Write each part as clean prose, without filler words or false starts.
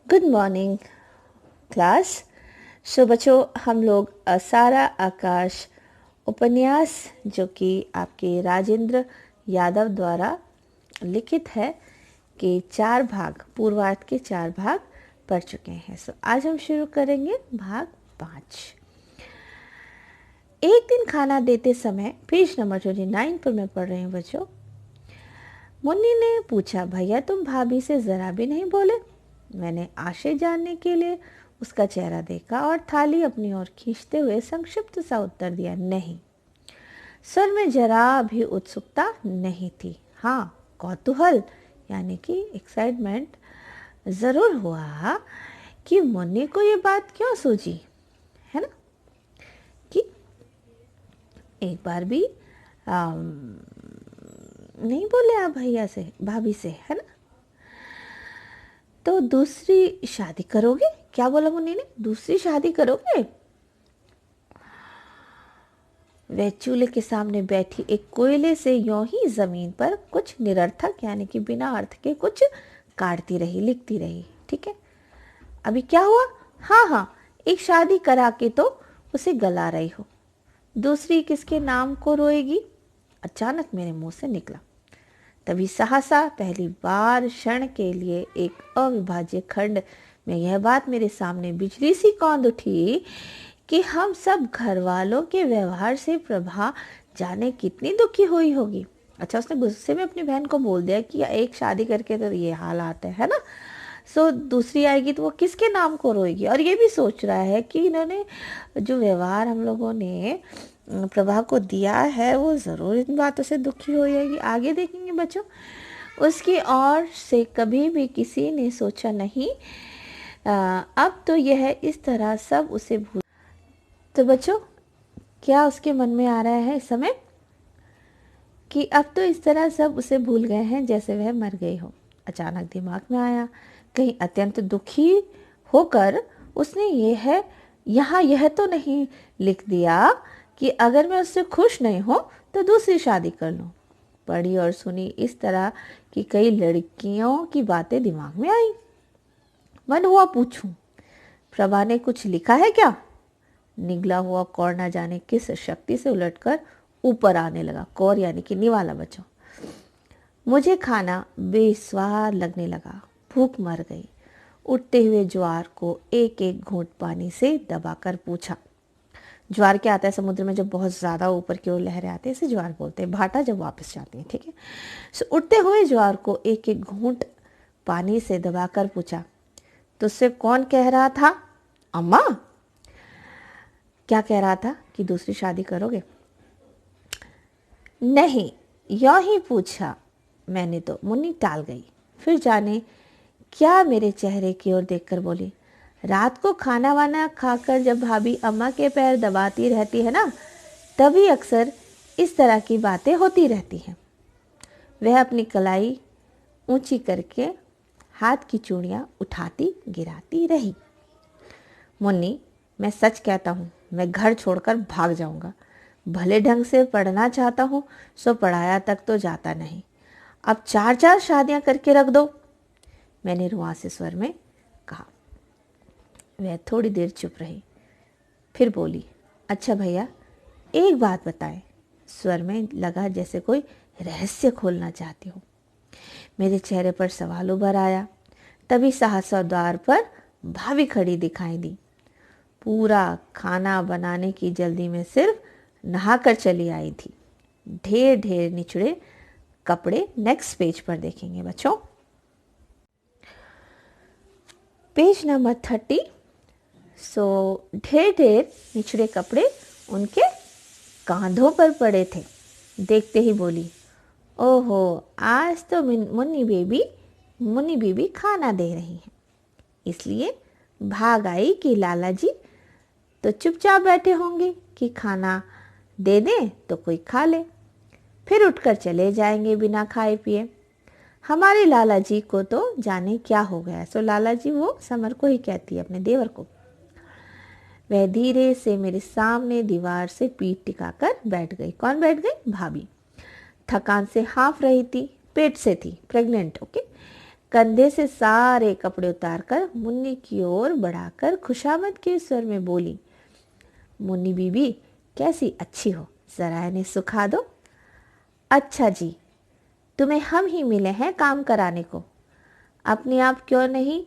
Good morning class. सो बच्चों, हम लोग सारा आकाश उपन्यास जो कि आपके राजेंद्र यादव द्वारा लिखित है कि 4 भाग, पूर्वार्ध के 4 भाग पढ़ चुके हैं। सो आज हम शुरू करेंगे भाग 5। एक दिन खाना देते समय पेज नंबर 29 पर मैं पढ़ रही हूँ बच्चों। मुन्नी ने पूछा, भैया तुम भाभी से जरा भी नहीं बोले? मैंने आशय जानने के लिए उसका चेहरा देखा और थाली अपनी ओर खींचते हुए संक्षिप्त सा उत्तर दिया, नहीं। स्वर में जरा भी उत्सुकता नहीं थी। हाँ, कौतूहल यानी कि एक्साइटमेंट जरूर हुआ कि मुन्नी को ये बात क्यों सूझी, है ना, कि एक बार भी नहीं बोले आप भैया से, भाभी से, है ना। तो दूसरी शादी करोगे? क्या बोला मुन्नी ने, दूसरी शादी करोगे? वह चूल्हे के सामने बैठी एक कोयले से यों ही जमीन पर कुछ निरर्थक यानी कि बिना अर्थ के कुछ काटती रही, लिखती रही। ठीक है, अभी क्या हुआ? हाँ, एक शादी करा के तो उसे गला रही हो, दूसरी किसके नाम को रोएगी? अचानक मेरे मुंह से निकला। तभी सहसा पहली बार क्षण के लिए एक अविभाज्य खंड में यह बात मेरे सामने बिजली सी कौंध उठी कि हम सब घर वालों के व्यवहार से प्रभा जाने कितनी दुखी हुई होगी। अच्छा, उसने गुस्से में अपनी बहन को बोल दिया कि एक शादी करके तो ये हाल आता है ना, सो दूसरी आएगी तो वो किसके नाम को रोएगी। और ये भी सोच रहा है कि इन्होंने जो व्यवहार हम लोगों ने प्रभा को दिया है वो ज़रूर इन बातों से दुखी हो जाएगी। आगे देखेंगे बच्चों, उसकी ओर से कभी भी किसी ने सोचा नहीं। अब तो यह इस तरह सब उसे भूल। तो बच्चों, क्या उसके मन में आ रहा है इस समय कि अब तो इस तरह सब उसे भूल गए हैं जैसे वह मर गई हो। अचानक दिमाग में आया, कहीं अत्यंत दुखी होकर उसने यह तो नहीं लिख दिया कि अगर मैं उससे खुश नहीं हूं तो दूसरी शादी कर लूं। पढ़ी और सुनी इस तरह की कई लड़कियों की बातें दिमाग में आई। मन हुआ पूछूं, प्रभा ने कुछ लिखा है क्या? निगला हुआ कौर न जाने किस शक्ति से उलटकर ऊपर आने लगा। कौर यानी कि निवाला बच्चों। मुझे खाना बेस्वाद लगने लगा, भूख मर गई। उठते हुए ज्वार को एक एक घूंट पानी से दबाकर पूछा। ज्वार क्या आता है समुद्र में, जब बहुत ज़्यादा ऊपर की ओर लहरें आती है इसे ज्वार बोलते हैं, भाटा जब वापस जाती है। ठीक है, सो उठते हुए ज्वार को एक एक घूंट पानी से दबाकर पूछा, तुझसे कौन कह रहा था? अम्मा। क्या कह रहा था कि दूसरी शादी करोगे? नहीं, यों ही पूछा मैंने तो। मुन्नी टाल गई। फिर जाने क्या मेरे चेहरे की ओर देखकर बोली, रात को खाना वाना खाकर जब भाभी अम्मा के पैर दबाती रहती है ना, तभी अक्सर इस तरह की बातें होती रहती हैं। वह अपनी कलाई ऊंची करके हाथ की चूड़ियां उठाती गिराती रही। मुन्नी, मैं सच कहता हूँ, मैं घर छोड़कर भाग जाऊंगा। भले ढंग से पढ़ना चाहता हूँ सो पढ़ाया तक तो जाता नहीं। अब 4-4 शादियां करके रख दो, मैंने रुआंसे स्वर में कहा। वह थोड़ी देर चुप रही, फिर बोली, अच्छा भैया एक बात बताएं। स्वर में लगा जैसे कोई रहस्य खोलना चाहती हो। मेरे चेहरे पर सवाल उभर आया। तभी सहसा द्वार पर भाभी खड़ी दिखाई दी। पूरा खाना बनाने की जल्दी में सिर्फ नहाकर चली आई थी। ढेर ढेर निचड़े कपड़े। नेक्स्ट पेज पर देखेंगे बच्चों, पेज नंबर 30। सो ढेर ढेर निचड़े कपड़े उनके कांधों पर पड़े थे। देखते ही बोली, ओहो, आज तो मुन्नी बीबी खाना दे रही हैं, इसलिए भाग आई कि लाला जी तो चुपचाप बैठे होंगे कि खाना दे दें तो कोई खा ले, फिर उठकर चले जाएंगे बिना खाए पिए। हमारे लाला जी को तो जाने क्या हो गया। सो लाला जी वो समर को ही कहती है, अपने देवर को। वह धीरे से मेरे सामने दीवार से पीठ टिकाकर बैठ गई। कौन बैठ गई? भाभी। थकान से हाँफ रही थी, पेट से थी, प्रेग्नेंट। ओके, कंधे से सारे कपड़े उतारकर मुन्नी की ओर बढ़ाकर खुशामद के स्वर में बोली, मुन्नी बीबी कैसी अच्छी हो, जरा इन्हें सुखा दो। अच्छा जी, तुम्हें हम ही मिले हैं काम कराने को, अपने आप क्यों नहीं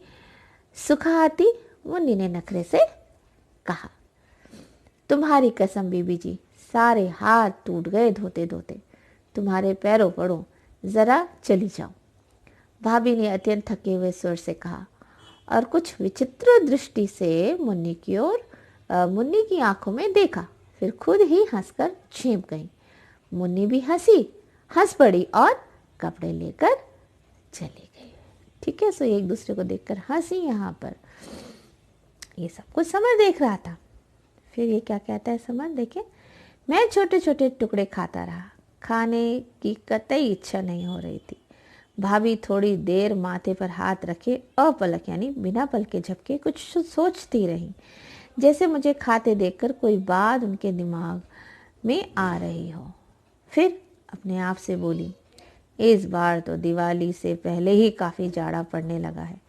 सुखा आती, मुन्नी ने नखरे से कहा। तुम्हारी कसम बीबी जी, सारे हाथ टूट गए धोते धोते, तुम्हारे पैरों पड़ो, जरा चली जाओ, भाभी ने अत्यंत थके हुए स्वर से कहा और कुछ विचित्र दृष्टि से मुन्नी की आंखों में देखा, फिर खुद ही हंसकर झेप गई। मुन्नी भी हंस पड़ी और कपड़े लेकर चली गई। ठीक है, सो एक दूसरे को देखकर हंसी। यहाँ पर ये सब कुछ समर देख रहा था। फिर ये क्या कहता है समर, देखे, मैं छोटे छोटे टुकड़े खाता रहा, खाने की कतई इच्छा नहीं हो रही थी। भाभी थोड़ी देर माथे पर हाथ रखे अपलक यानी बिना पल के झपके कुछ सोचती रही, जैसे मुझे खाते देखकर कोई बात उनके दिमाग में आ रही हो। फिर अपने आप से बोली, इस बार तो दिवाली से पहले ही काफ़ी जाड़ा पड़ने लगा है।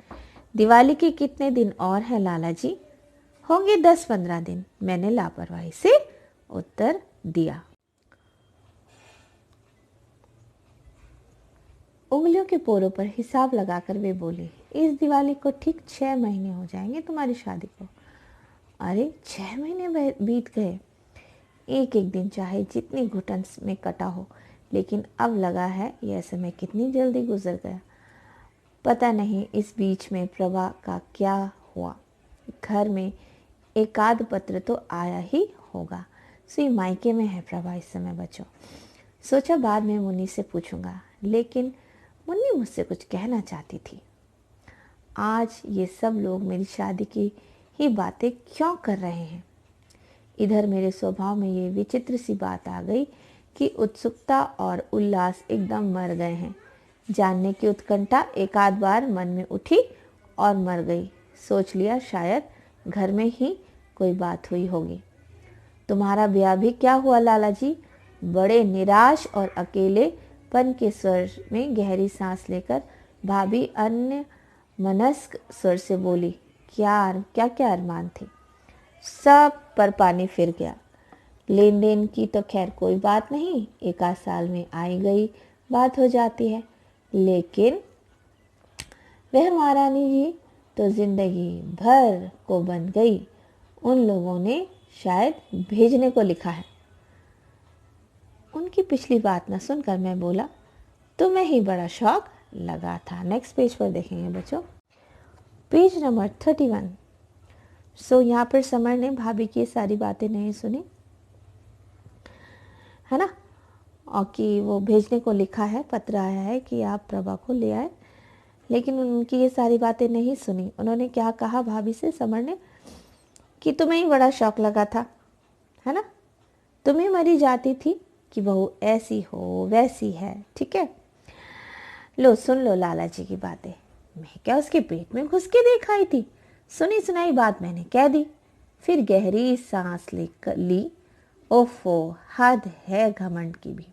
दिवाली के कितने दिन और हैं लाला जी? होंगे 10-15 दिन, मैंने लापरवाही से उत्तर दिया। उंगलियों के पोरों पर हिसाब लगाकर वे बोले, इस दिवाली को ठीक 6 महीने हो जाएंगे तुम्हारी शादी को। अरे 6 महीने बीत गए। एक एक दिन चाहे जितनी घुटन में कटा हो, लेकिन अब लगा है यह समय कितनी जल्दी गुजर गया। पता नहीं इस बीच में प्रभा का क्या हुआ। घर में एक आध पत्र तो आया ही होगा। सुई मायके में है प्रभा इस समय बच्चों। सोचा बाद में मुन्नी से पूछूंगा, लेकिन मुन्नी मुझसे कुछ कहना चाहती थी। आज ये सब लोग मेरी शादी की ही बातें क्यों कर रहे हैं? इधर मेरे स्वभाव में ये विचित्र सी बात आ गई कि उत्सुकता और उल्लास एकदम मर गए हैं। जानने की उत्कंठा एक आध बार मन में उठी और मर गई। सोच लिया शायद घर में ही कोई बात हुई होगी। तुम्हारा ब्याह भी क्या हुआ लाला जी? बड़े निराश और अकेलेपन के स्वर में गहरी सांस लेकर भाभी अन्य मनस्क स्वर से बोली, क्या क्या अरमान थे, सब पर पानी फिर गया। लेन देन की तो खैर कोई बात नहीं, एक आध साल में आई गई बात हो जाती है, लेकिन वह महारानी जी तो जिंदगी भर को बन गई। उन लोगों ने शायद भेजने को लिखा है। उनकी पिछली बात न सुनकर मैं बोला, तुम्हें ही बड़ा शौक लगा था। नेक्स्ट पेज पर देखेंगे बच्चों, पेज नंबर 31। सो यहाँ पर समर ने भाभी की सारी बातें नहीं सुनी, है ना, और कि वो भेजने को लिखा है, पत्र आया है कि आप प्रभा को ले आए, लेकिन उनकी ये सारी बातें नहीं सुनी। उन्होंने क्या कहा भाभी से, समर ने, कि तुम्हें ही बड़ा शौक लगा था, है ना, तुम्हें मरी जाती थी कि बहू ऐसी हो वैसी है। ठीक है, लो सुन लो लाला जी की बातें। मैं क्या उसके पेट में घुस के देख आई थी? सुनी सुनाई बात मैंने कह दी। फिर गहरी सांस ली। ओफो, हद है घमंड की भी।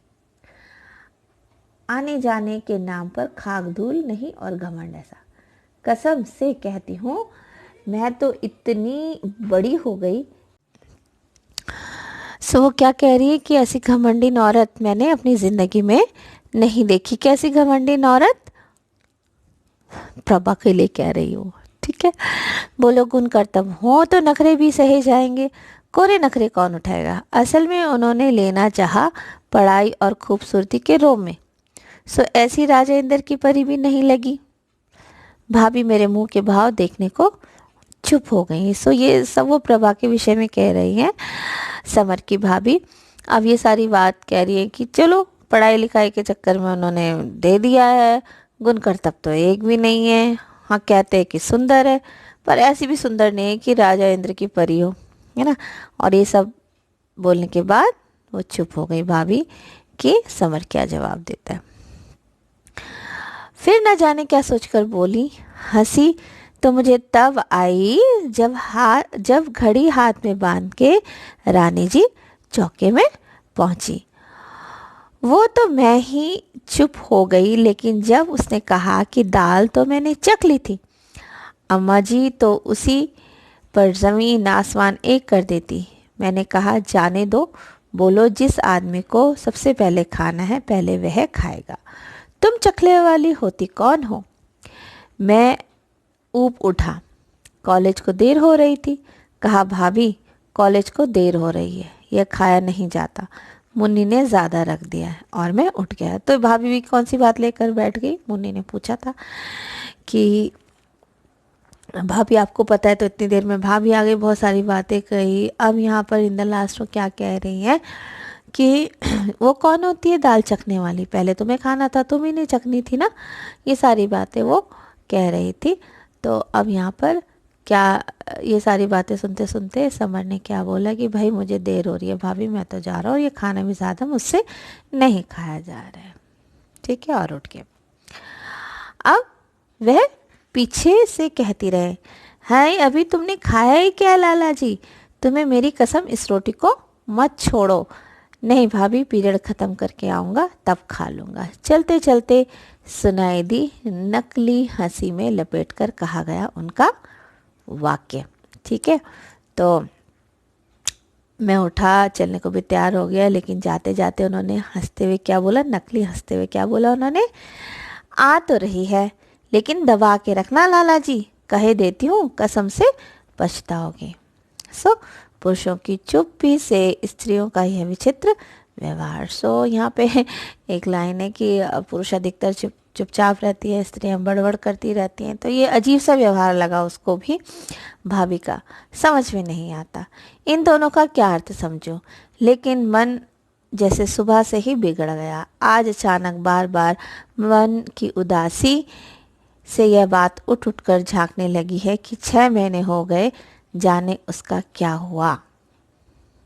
आने जाने के नाम पर खाक धूल नहीं और घमंड ऐसा। कसम से कहती हूँ, मैं तो इतनी बड़ी हो गई। सो वो क्या कह रही है कि ऐसी घमंडी औरत मैंने अपनी जिंदगी में नहीं देखी। कैसी घमंडी औरत? प्रभा के लिए कह रही हो। ठीक है, बोलो गुण कर्तव्य हो तो नखरे भी सहे जाएंगे, कोरे नखरे कौन उठाएगा। असल में उन्होंने लेना चाहा पढ़ाई और खूबसूरती के रोम में। सो ऐसी राजा इंद्र की परी भी नहीं लगी। भाभी मेरे मुंह के भाव देखने को चुप हो गई। सो ये सब वो प्रभा के विषय में कह रही हैं समर की भाभी। अब ये सारी बात कह रही है कि चलो पढ़ाई लिखाई के चक्कर में उन्होंने दे दिया है, गुण कर्तव्य तो एक भी नहीं है। हाँ, कहते हैं कि सुंदर है, पर ऐसी भी सुंदर नहीं है कि राजा इंद्र की परी हो, है ना। और ये सब बोलने के बाद वो चुप हो गई भाभी कि समर क्या जवाब देता है। फिर न जाने क्या सोचकर बोली, हंसी तो मुझे तब आई जब घड़ी हाथ में बांध के रानी जी चौके में पहुंची। वो तो मैं ही चुप हो गई, लेकिन जब उसने कहा कि दाल तो मैंने चख ली थी, अम्मा जी तो उसी पर ज़मीन आसमान एक कर देती। मैंने कहा जाने दो, बोलो जिस आदमी को सबसे पहले खाना है पहले वह खाएगा। तुम चखले वाली होती कौन हो? मैं ऊब उठा। कॉलेज को देर हो रही थी। कहा भाभी कॉलेज को देर हो रही है, यह खाया नहीं जाता, मुन्नी ने ज़्यादा रख दिया है। और मैं उठ गया। तो भाभी भी कौन सी बात लेकर बैठ गई? मुन्नी ने पूछा था कि भाभी आपको पता है, तो इतनी देर में भाभी आ गई, बहुत सारी बातें कही। अब यहाँ पर इन द लास्ट वो क्या कह रही हैं कि वो कौन होती है दाल चखने वाली, पहले तुम्हें खाना था, तुम ही नहीं चखनी थी ना। ये सारी बातें वो कह रही थी। तो अब यहाँ पर क्या, ये सारी बातें सुनते सुनते समर ने क्या बोला कि भाई मुझे देर हो रही है भाभी, मैं तो जा रहा हूँ, ये खाना भी ज़्यादा मुझसे नहीं खाया जा रहा है। ठीक है, और उठ के अब वह पीछे से कहती रहे, हाय अभी तुमने खाया ही क्या लाला जी, तुम्हें मेरी कसम इस रोटी को मत छोड़ो। नहीं भाभी, पीरियड ख़त्म करके आऊँगा तब खा लूँगा। चलते चलते सुनाई दी नकली हंसी में लपेट कर कहा गया उनका वाक्य। ठीक है, तो मैं उठा, चलने को भी तैयार हो गया, लेकिन जाते जाते उन्होंने हंसते हुए क्या बोला, नकली हंसते हुए क्या बोला उन्होंने, आ तो रही है लेकिन दबा के रखना लाला जी, कहे देती हूँ कसम से पछताओगे। सो पुरुषों की चुप्पी से स्त्रियों का यह विचित्र व्यवहार। सो यहाँ पे एक लाइन है कि पुरुष अधिकतर चुपचाप रहती है, स्त्रियाँ बड़बड़ करती रहती हैं। तो ये अजीब सा व्यवहार लगा उसको भी, भाभी का समझ में नहीं आता। इन दोनों का क्या अर्थ समझो, लेकिन मन जैसे सुबह से ही बिगड़ गया। आज अचानक बार बार मन की उदासी से यह बात उठ उठ कर झांकने लगी है कि 6 महीने हो गए, जाने उसका क्या हुआ।